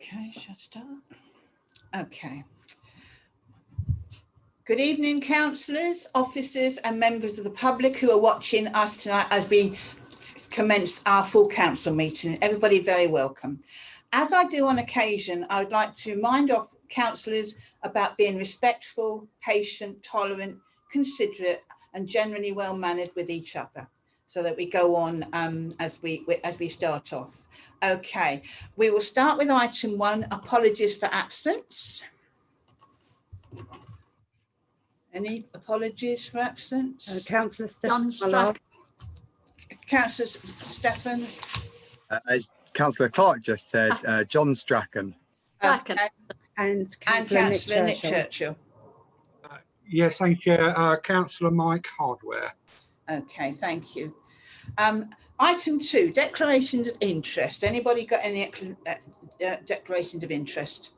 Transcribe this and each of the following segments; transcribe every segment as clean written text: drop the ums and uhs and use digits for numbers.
Okay, shall I start? Okay. Good evening, councillors, officers and members of the public who are watching us tonight as we commence our full council meeting. Everybody very welcome. As I do on occasion, I would like to remind councillors about being respectful, patient, tolerant, considerate and generally well-mannered with each other, so that we go on as we start off. Okay, we will start with item 1, apologies for absence. Any apologies for absence? Councillor John Stefan. Councillor Stefan. As Councillor Clark just said, John Strachan. Okay. And Councillor Nick Churchill. Yes, thank you, Councillor Mike Hardware. Okay, thank you. Item 2, declarations of interest. Anybody got any declarations of interest?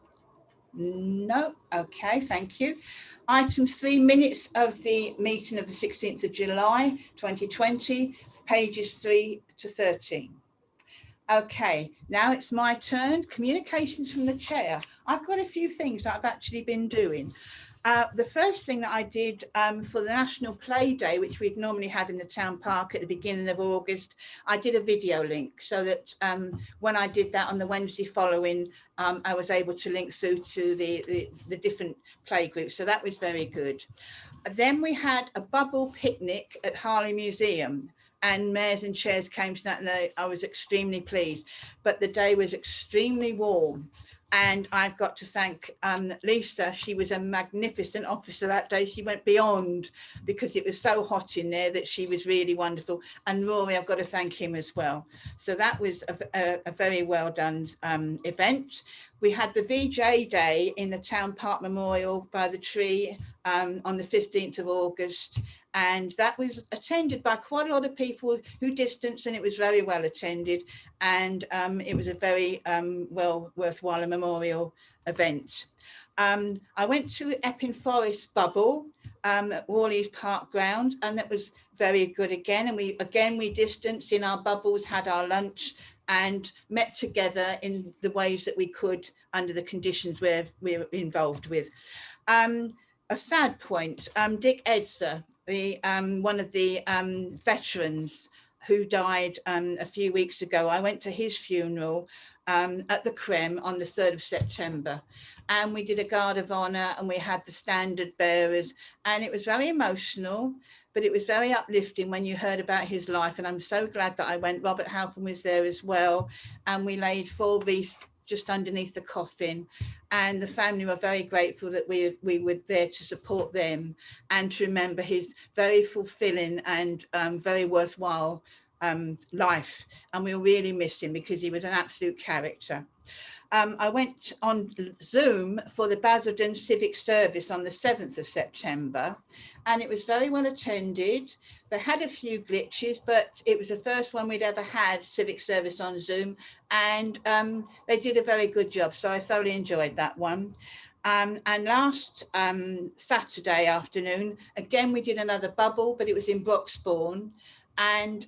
No. Okay, thank you. Item 3, minutes of the meeting of the 16th of July 2020, pages 3 to 13. Okay, now it's my turn. Communications from the chair. I've got a few things that I've actually been doing. The first thing that I did for the National Play Day, which we'd normally have in the town park at the beginning of August, I did a video link so that when I did that on the Wednesday following, I was able to link through to the different play groups. So that was very good. Then we had a bubble picnic at Harley Museum. And mayors and chairs came to that, and I was extremely pleased. But the day was extremely warm. And I've got to thank Lisa. She was a magnificent officer that day. She went beyond because it was so hot in there that she was really wonderful. And Rory, I've got to thank him as well. So that was a very well done event. We had the VJ Day in the Town Park Memorial by the tree on the 15th of August. And that was attended by quite a lot of people who distanced, and it was very well attended. And it was a very worthwhile memorial event. I went to Epping Forest Bubble at Warley's Park Ground, and that was very good again. And we distanced in our bubbles, had our lunch, and met together in the ways that we could under the conditions we were involved with. A sad point, Dick Edser, one of the veterans who died a few weeks ago. I went to his funeral at the Creme on the 3rd of September, and we did a guard of honour, and we had the standard bearers, and it was very emotional, but it was very uplifting when you heard about his life. And I'm so glad that I went. Robert Halfon was there as well, and we laid 4 wreaths just underneath the coffin, and the family were very grateful that we were there to support them and to remember his very fulfilling and very worthwhile life. And we'll really miss him because he was an absolute character. I went on Zoom for the Basildon Civic Service on the 7th of September, and it was very well attended. They had a few glitches, but it was the first one we'd ever had civic service on Zoom, and they did a very good job. So I thoroughly enjoyed that one. And last Saturday afternoon, again, we did another bubble, but it was in Broxbourne. And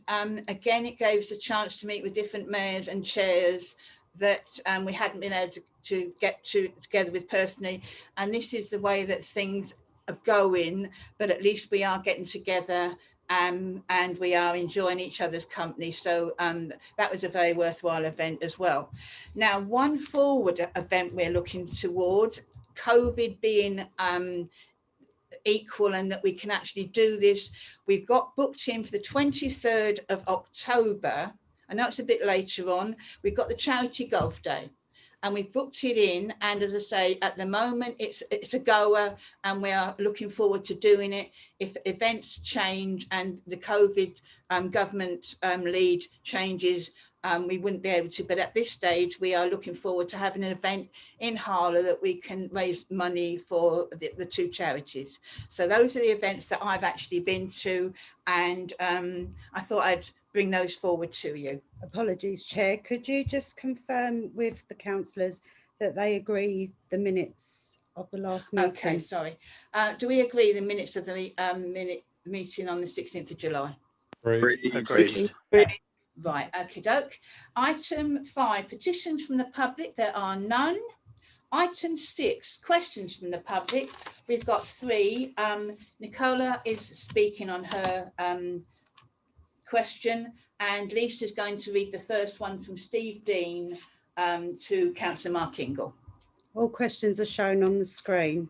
again, it gave us a chance to meet with different mayors and chairs that we hadn't been able to get together with personally. And this is the way that things are going, but at least we are getting together and we are enjoying each other's company. So that was a very worthwhile event as well. Now, one forward event we're looking towards, COVID being equal and that we can actually do this, we've got booked in for the 23rd of October. I know it's a bit later on. We've got the charity golf day, and we've booked it in. And as I say, at the moment, it's a goer, and we are looking forward to doing it. If events change and the COVID government lead changes, we wouldn't be able to. But at this stage, we are looking forward to having an event in Harlow that we can raise money for the 2 charities. So those are the events that I've actually been to, and I thought I'd bring those forward to you. Apologies, Chair. Could you just confirm with the councillors that they agree the minutes of the last meeting? Okay, sorry. Do we agree the minutes of the meeting on the 16th of July? Agreed. Right, okie doke. Item 5, petitions from the public. There are none. Item 6, questions from the public. We've got 3. Nicola is speaking on her question, and Lisa's going to read the first one from Steve Dean to Councillor Mark Ingle. All questions are shown on the screen.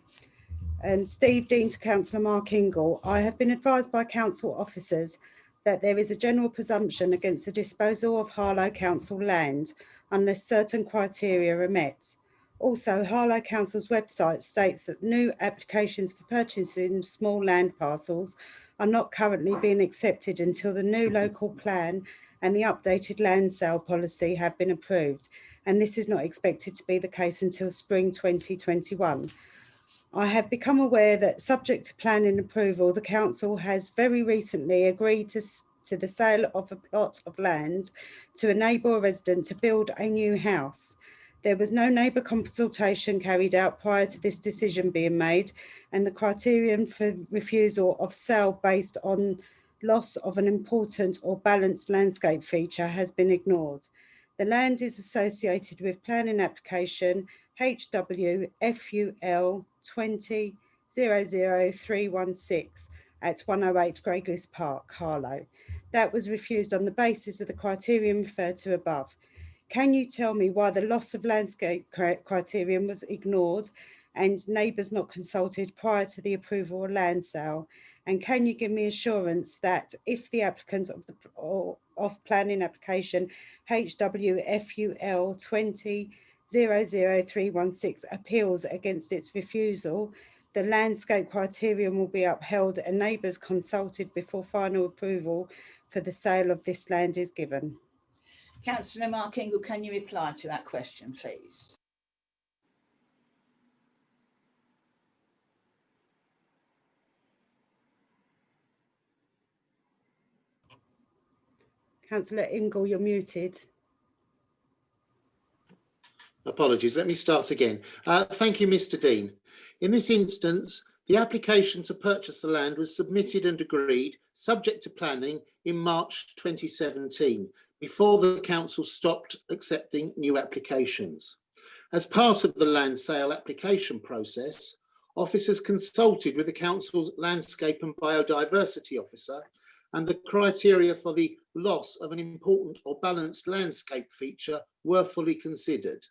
Steve Dean to Councillor Mark Ingle. I have been advised by council officers that there is a general presumption against the disposal of Harlow Council land unless certain criteria are met. Also, Harlow Council's website states that new applications for purchasing small land parcels are not currently being accepted until the new local plan and the updated land sale policy have been approved, and this is not expected to be the case until spring 2021. I have become aware that, subject to planning approval, the council has very recently agreed to the sale of a plot of land to enable a resident to build a new house. There was no neighbour consultation carried out prior to this decision being made, and the criterion for refusal of sale based on loss of an important or balanced landscape feature has been ignored. The land is associated with planning application HWFUL 20-00316 at 108 Grey Goose Park, Harlow. That was refused on the basis of the criterion referred to above. Can you tell me why the loss of landscape criterion was ignored and neighbours not consulted prior to the approval of land sale? And can you give me assurance that if the applicant of planning application HWFUL 20-00316 appeals against its refusal, the landscape criterion will be upheld and neighbours consulted before final approval for the sale of this land is given? Councillor Mark Ingle, can you reply to that question, please? Councillor Ingle, you're muted. Apologies, let me start again. Thank you, Mr. Dean. In this instance, the application to purchase the land was submitted and agreed, subject to planning, in March 2017, before the council stopped accepting new applications. As part of the land sale application process, officers consulted with the council's landscape and biodiversity officer, and the criteria for the loss of an important or balanced landscape feature were fully considered.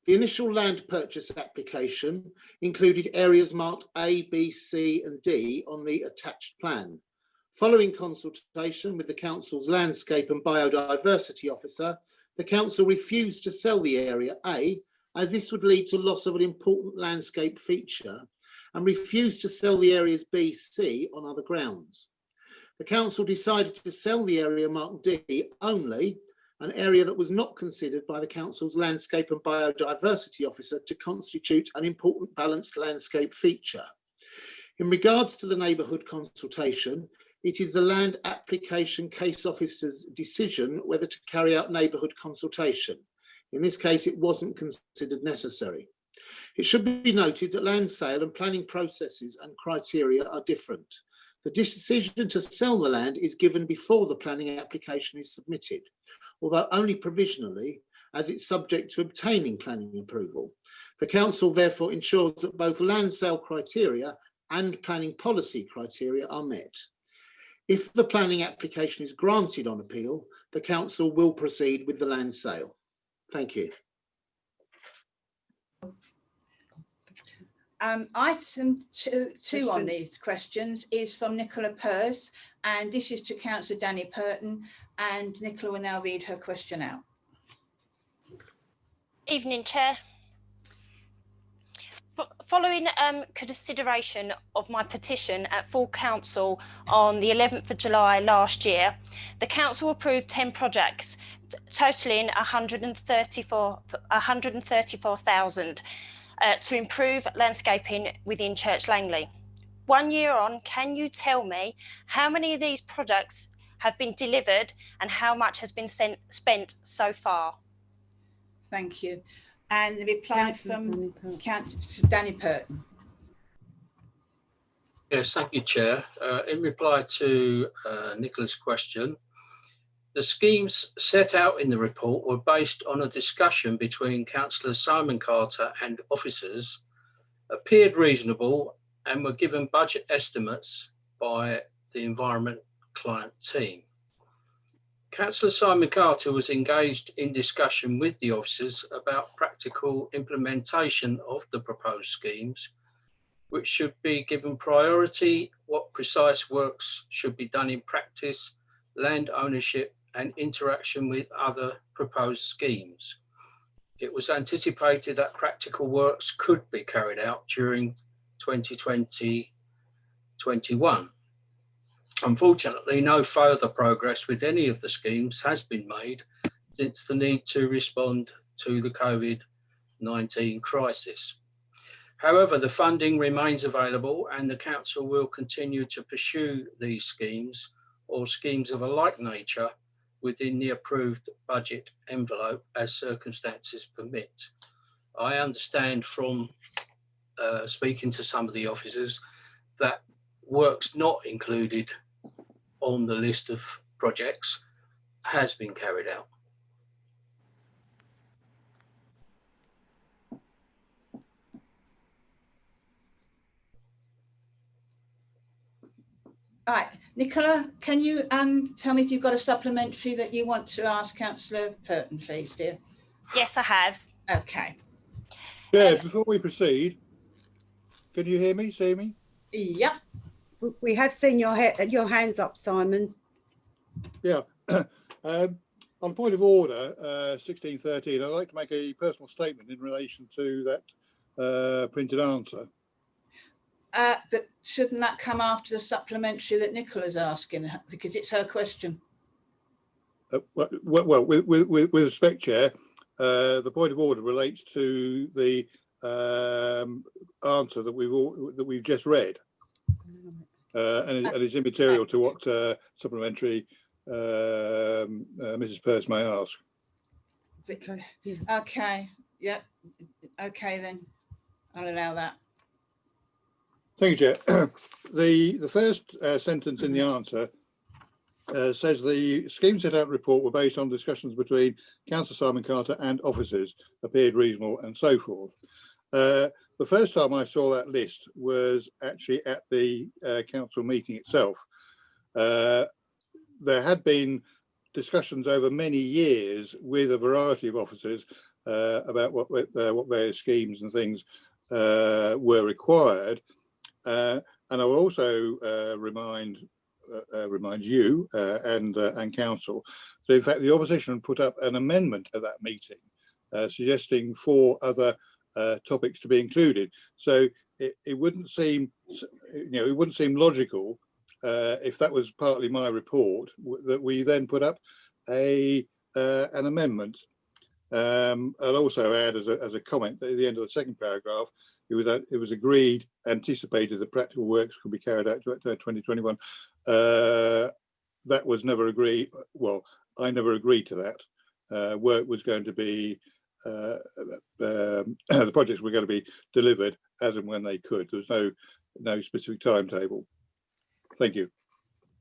The initial land purchase application included areas marked A, B, C and D on the attached plan. Following consultation with the council's landscape and biodiversity officer, the council refused to sell the area A, as this would lead to loss of an important landscape feature, and refused to sell the areas B, C on other grounds. The council decided to sell the area marked D only, an area that was not considered by the council's landscape and biodiversity officer to constitute an important balanced landscape feature. In regards to the neighbourhood consultation, it is the land application case officer's decision whether to carry out neighbourhood consultation. In this case, it wasn't considered necessary. It should be noted that land sale and planning processes and criteria are different. The decision to sell the land is given before the planning application is submitted, although only provisionally, as it's subject to obtaining planning approval. The council therefore ensures that both land sale criteria and planning policy criteria are met. If the planning application is granted on appeal, the council will proceed with the land sale. Thank you. Item two on these questions is from Nicola Pearce, and this is to Councillor Danny Purton, and Nicola will now read her question out. Evening, Chair. Following consideration of my petition at full council on the 11th of July last year, the council approved 10 projects totaling 134,000 to improve landscaping within Church Langley. 1 year on, can you tell me how many of these projects have been delivered and how much has been spent so far? Thank you. And the reply from Councillor Danny Purton. Yes, thank you, Chair. In reply to Nicola's question, The schemes set out in the report were based on a discussion between Councillor Simon Carter and officers, appeared reasonable, and were given budget estimates by the Environment Client Team. Councillor Simon Carter was engaged in discussion with the officers about practical implementation of the proposed schemes, which should be given priority, what precise works should be done in practice, land ownership and interaction with other proposed schemes. It was anticipated that practical works could be carried out during 2020-21. Unfortunately, no further progress with any of the schemes has been made since the need to respond to the COVID-19 crisis. However, the funding remains available and the council will continue to pursue these schemes or schemes of a like nature within the approved budget envelope as circumstances permit. I understand from speaking to some of the officers that works not included on the list of projects has been carried out. All right, Nicola, can you tell me if you've got a supplementary that you want to ask Councillor Purton, please, dear? Yes, I have. Okay. Yeah, before we proceed, can you hear me, see me? Yep. We have seen your hands up, Simon. Yeah. On point of order, 1613, I'd like to make a personal statement in relation to that printed answer. But shouldn't that come after the supplementary that Nicola's asking, because it's her question? Well, with respect, Chair, the point of order relates to the answer that we've just read, and it's immaterial to what supplementary Mrs. Pearce may ask. Okay. Yep. Okay, then I'll allow that. Thank you, Chair. The first sentence in the answer says the scheme set out report were based on discussions between Councillor Simon Carter and officers, appeared reasonable and so forth. The first time I saw that list was actually at the council meeting itself. There had been discussions over many years with a variety of officers about what various schemes and things were required. And I will also remind you and council that in fact the opposition put up an amendment at that meeting suggesting 4 other topics to be included. So it wouldn't seem, it wouldn't seem logical if that was partly my report that we then put up an amendment. I'll also add as a comment at the end of the second paragraph, it was agreed, anticipated that practical works could be carried out to 2021. That was never agreed. Well, I never agreed to that. Work was going to be, the projects were going to be delivered as and when they could. There was no specific timetable. Thank you.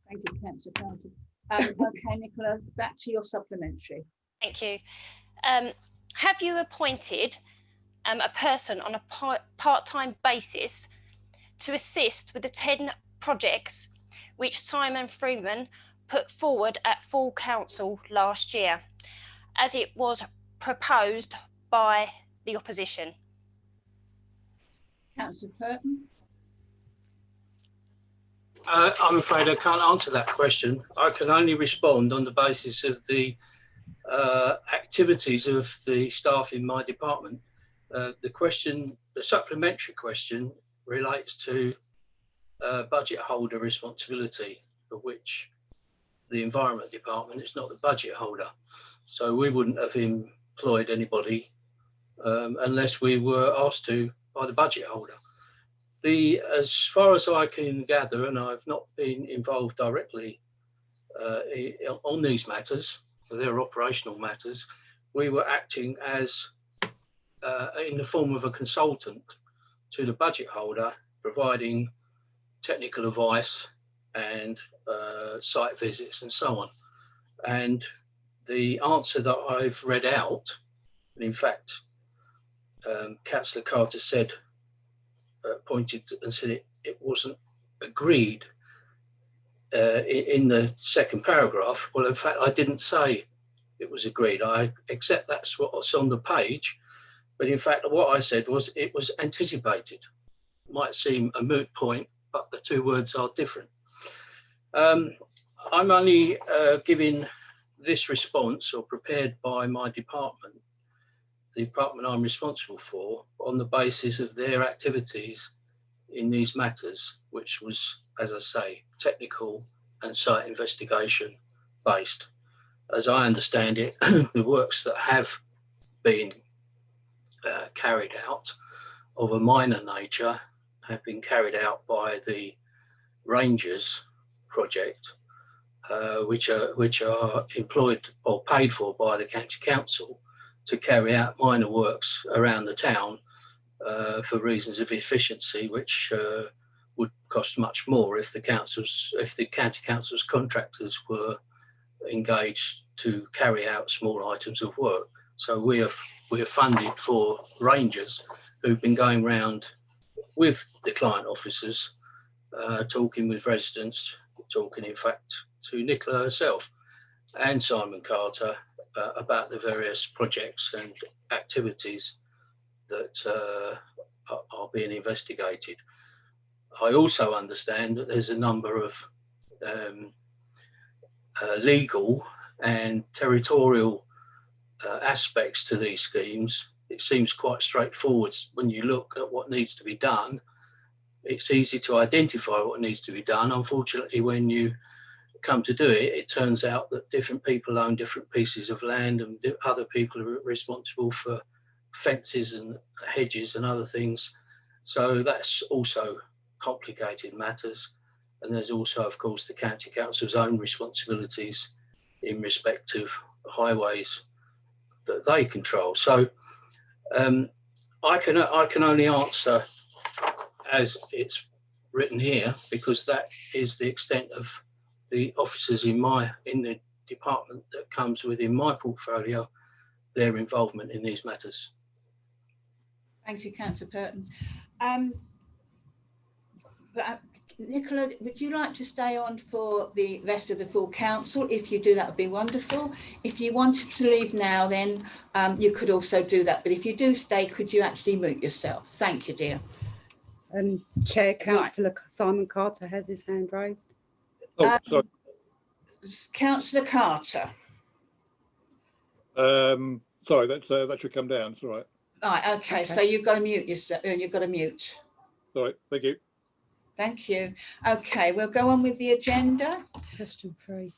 Thank you, Councillor Carter. Okay, Nicola, back to your supplementary. Thank you. Have you appointed a person on a part-time basis to assist with the 10 projects which Simon Freeman put forward at full council last year, as it was proposed by the opposition? Councillor Purton. I'm afraid I can't answer that question. I can only respond on the basis of the activities of the staff in my department. The supplementary question relates to budget holder responsibility, for which the Environment Department is not the budget holder. So we wouldn't have employed anybody unless we were asked to by the budget holder. As far as I can gather, and I've not been involved directly on these matters, they're operational matters, we were acting as in the form of a consultant to the budget holder, providing technical advice and site visits and so on. And the answer that I've read out, and in fact, Councillor Carter said, pointed and said it wasn't agreed in the second paragraph. Well, in fact, I didn't say it was agreed. I accept that's what's on the page, but in fact, what I said was it was anticipated. Might seem a moot point, but the two words are different. I'm only giving this response, or prepared by my department, the department I'm responsible for, on the basis of their activities in these matters, which was, as I say, technical and site investigation based. As I understand it, the works that have been carried out of a minor nature have been carried out by the Rangers project, which are employed or paid for by the county council to carry out minor works around the town for reasons of efficiency, which would cost much more if the county council's contractors were engaged to carry out small items of work. So we are funded for Rangers who've been going round with the client officers, talking with residents, talking in fact to Nicola herself and Simon Carter about the various projects and activities that are being investigated. I also understand that there's a number of legal and territorial aspects to these schemes. It seems quite straightforward when you look at what needs to be done. It's easy to identify what needs to be done. Unfortunately, when you come to do it, it turns out that different people own different pieces of land, and other people are responsible for fences and hedges and other things. So that's also complicated matters. And there's also, of course, the county council's own responsibilities in respect of highways that they control. So I can only answer as it's written here, because that is the extent of the officers in the department that comes within my portfolio, their involvement in these matters. Thank you, Councillor Purton. Nicola, would you like to stay on for the rest of the full council? If you do, that would be wonderful. If you wanted to leave now, then you could also do that. But if you do stay, could you actually mute yourself? Thank you, dear. Chair, Councillor Simon Carter has his hand raised. Oh, sorry. Councillor Carter. Sorry, that should come down. It's all right. Right, okay, so you've got to mute yourself. You've got to mute. Sorry, thank you. Thank you. Okay, we'll go on with the agenda. Question 3.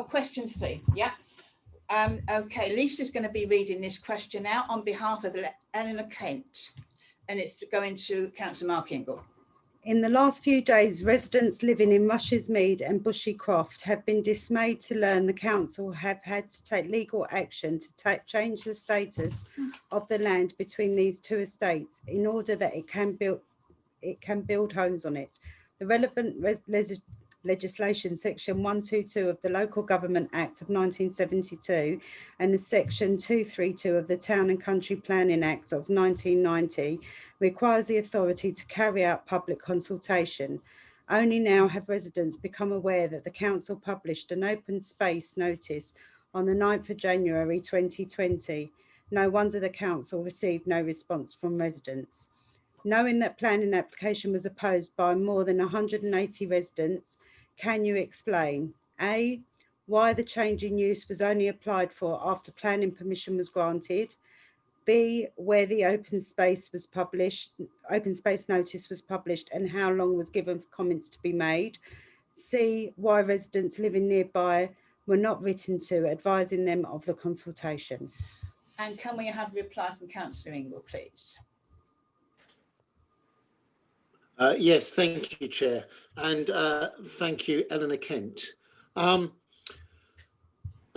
Question 3, yeah. Okay, Lisa's going to be reading this question out on behalf of Eleanor Kent, and it's going to Councillor Mark Ingle. In the last few days, residents living in Rushes Mead and Bushy Croft have been dismayed to learn the council have had to take legal action to change the status of the land between these two estates in order that it can build homes on it. The relevant legislation, section 122 of the Local Government Act of 1972 and the section 232 of the Town and Country Planning Act of 1990 requires the authority to carry out public consultation. Only now have residents become aware that the council published an open space notice on the 9th of January 2020. No wonder the council received no response from residents. Knowing that planning application was opposed by more than 180 residents, can you explain? A, why the change in use was only applied for after planning permission was granted? B, where the open space notice was published and how long was given for comments to be made? C, why residents living nearby were not written to advising them of the consultation? And can we have a reply from Councillor Ingle, please? Yes, thank you, Chair. And thank you, Eleanor Kent.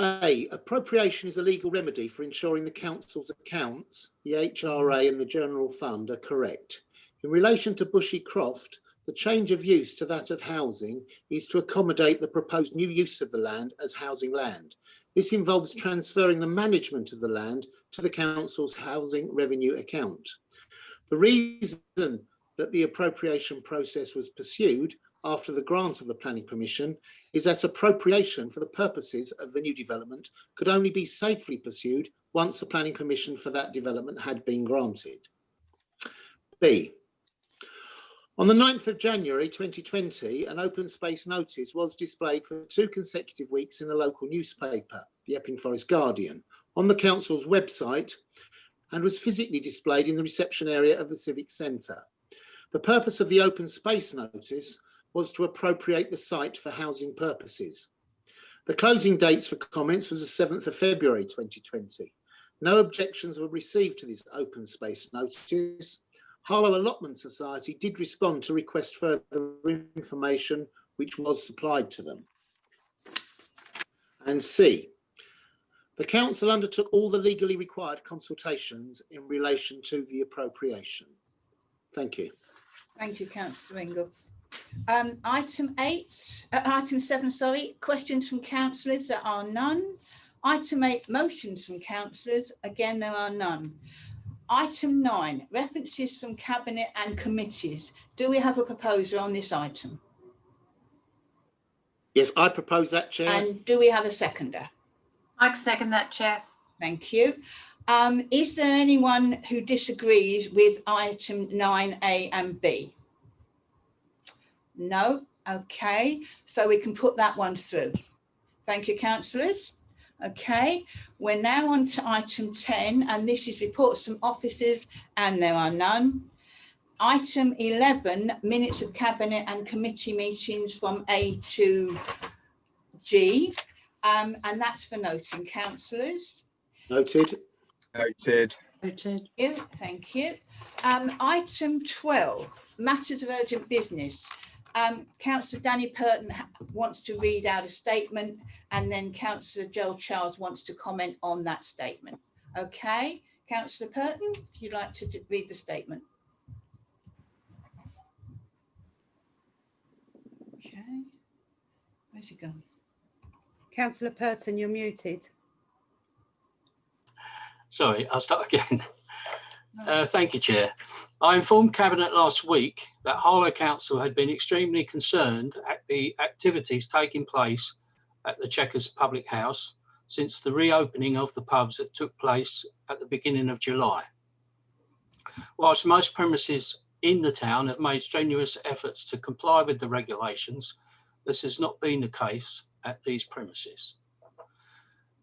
A, appropriation is a legal remedy for ensuring the council's accounts, the HRA and the general fund are correct. In relation to Bushy Croft, The change of use to that of housing is to accommodate the proposed new use of the land as housing land. This involves transferring the management of the land to the council's housing revenue account. The reason that the appropriation process was pursued after the grant of the planning permission is that appropriation for the purposes of the new development could only be safely pursued once the planning permission for that development had been granted. B. On the 9th of January 2020, an open space notice was displayed for 2 consecutive weeks in the local newspaper, the Epping Forest Guardian, on the council's website, and was physically displayed in the reception area of the Civic Centre. The purpose of the open space notice was to appropriate the site for housing purposes. The closing dates for comments was the 7th of February 2020. No objections were received to this open space notice. Harlow Allotment Society did respond to request further information, which was supplied to them. And C, the council undertook all the legally required consultations in relation to the appropriation. Thank you. Thank you, Councillor Ingle. Item 7, sorry, questions from councillors. There are none. Item 8, motions from councillors. Again, there are none. Item 9, references from Cabinet and committees. Do we have a proposer on this item? Yes, I propose that, Chair. And do we have a seconder? I second that, Chair. Thank you. Is there anyone who disagrees with item 9A and B? No? Okay, so we can put that one through. Thank you, councillors. Okay, we're now on to item 10, and this is reports from officers, and there are none. Item 11, minutes of Cabinet and committee meetings from A to G, and that's for noting, councillors. Noted. Noted. Noted. Thank you. Item 12, matters of urgent business. Councillor Danny Purton wants to read out a statement, and then Councillor Joel Charles wants to comment on that statement. Okay, Councillor Purton, if you'd like to read the statement. Okay, where's he gone? Councillor Purton, you're muted. Sorry, I'll start again. Thank you, Chair. I informed Cabinet last week that Harlow Council had been extremely concerned at the activities taking place at the Chequers Public House since the reopening of the pubs that took place at the beginning of July. Whilst most premises in the town have made strenuous efforts to comply with the regulations, this has not been the case at these premises.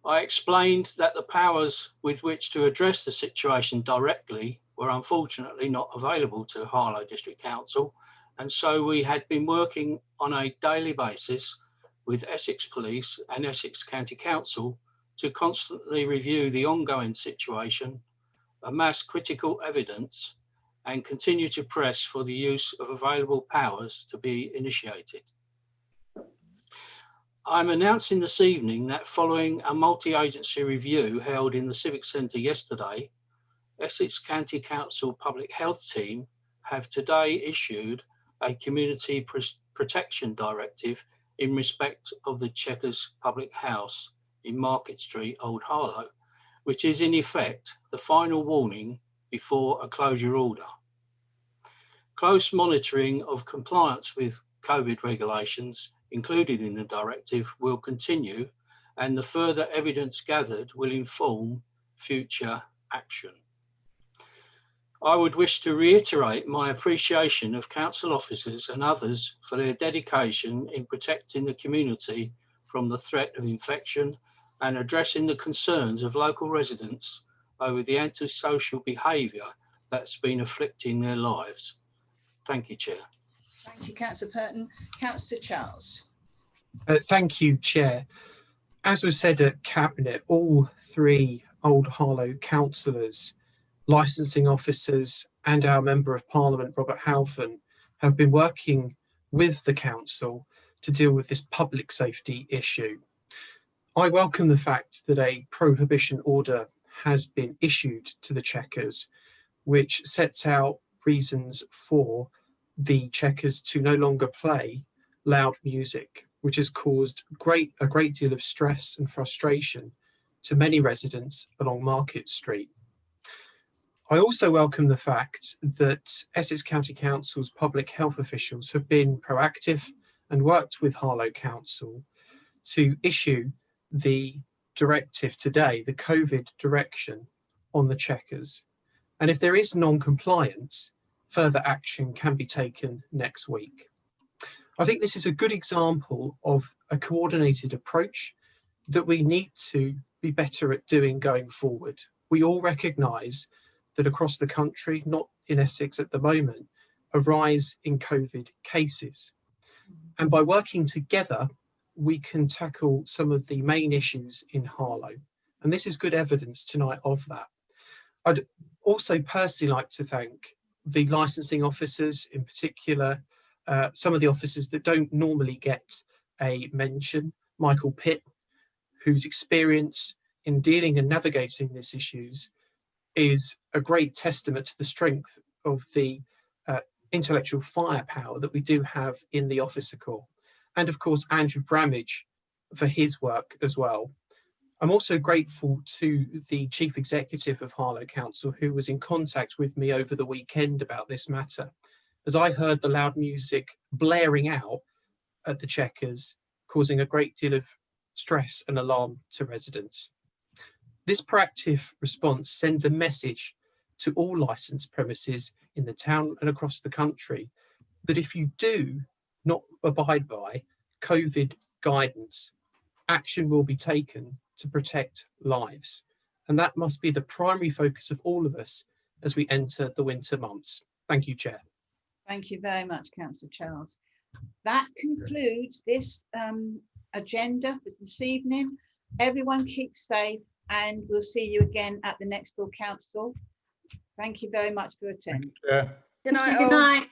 I explained that the powers with which to address the situation directly were unfortunately not available to Harlow District Council, and so we had been working on a daily basis with Essex Police and Essex County Council to constantly review the ongoing situation, amass critical evidence, and continue to press for the use of available powers to be initiated. I'm announcing this evening that following a multi-agency review held in the Civic Centre yesterday, Essex County Council Public Health Team have today issued a Community Protection Directive in respect of the Chequers Public House in Market Street, Old Harlow, which is in effect the final warning before a closure order. Close monitoring of compliance with COVID regulations included in the directive will continue, and the further evidence gathered will inform future action. I would wish to reiterate my appreciation of council officers and others for their dedication in protecting the community from the threat of infection and addressing the concerns of local residents over the antisocial behaviour that's been afflicting their lives. Thank you, Chair. Thank you, Councillor Purton. Councillor Charles. Thank you, Chair. As was said at Cabinet, all 3 Old Harlow councillors, licensing officers and our Member of Parliament, Robert Halfon, have been working with the council to deal with this public safety issue. I welcome the fact that a prohibition order has been issued to the Chequers, which sets out reasons for the Chequers to no longer play loud music, which has caused a great deal of stress and frustration to many residents along Market Street. I also welcome the fact that Essex County Council's public health officials have been proactive and worked with Harlow Council to issue the directive today, the COVID direction on the Chequers. And if there is non-compliance, further action can be taken next week. I think this is a good example of a coordinated approach that we need to be better at doing going forward. We all recognise that across the country, not in Essex at the moment, a rise in COVID cases. And by working together, we can tackle some of the main issues in Harlow. And this is good evidence tonight of that. I'd also personally like to thank the licensing officers, in particular, some of the officers that don't normally get a mention. Michael Pitt, whose experience in dealing and navigating these issues is a great testament to the strength of the intellectual firepower that we do have in the officer corps. And of course, Andrew Bramage for his work as well. I'm also grateful to the Chief Executive of Harlow Council, who was in contact with me over the weekend about this matter, as I heard the loud music blaring out at the Chequers, causing a great deal of stress and alarm to residents. This proactive response sends a message to all licensed premises in the town and across the country that if you do not abide by COVID guidance, action will be taken to protect lives. And that must be the primary focus of all of us as we enter the winter months. Thank you, Chair. Thank you very much, Councillor Charles. That concludes this agenda for this evening. Everyone keep safe, and we'll see you again at the next door council. Thank you very much for attending. Yeah. Good night.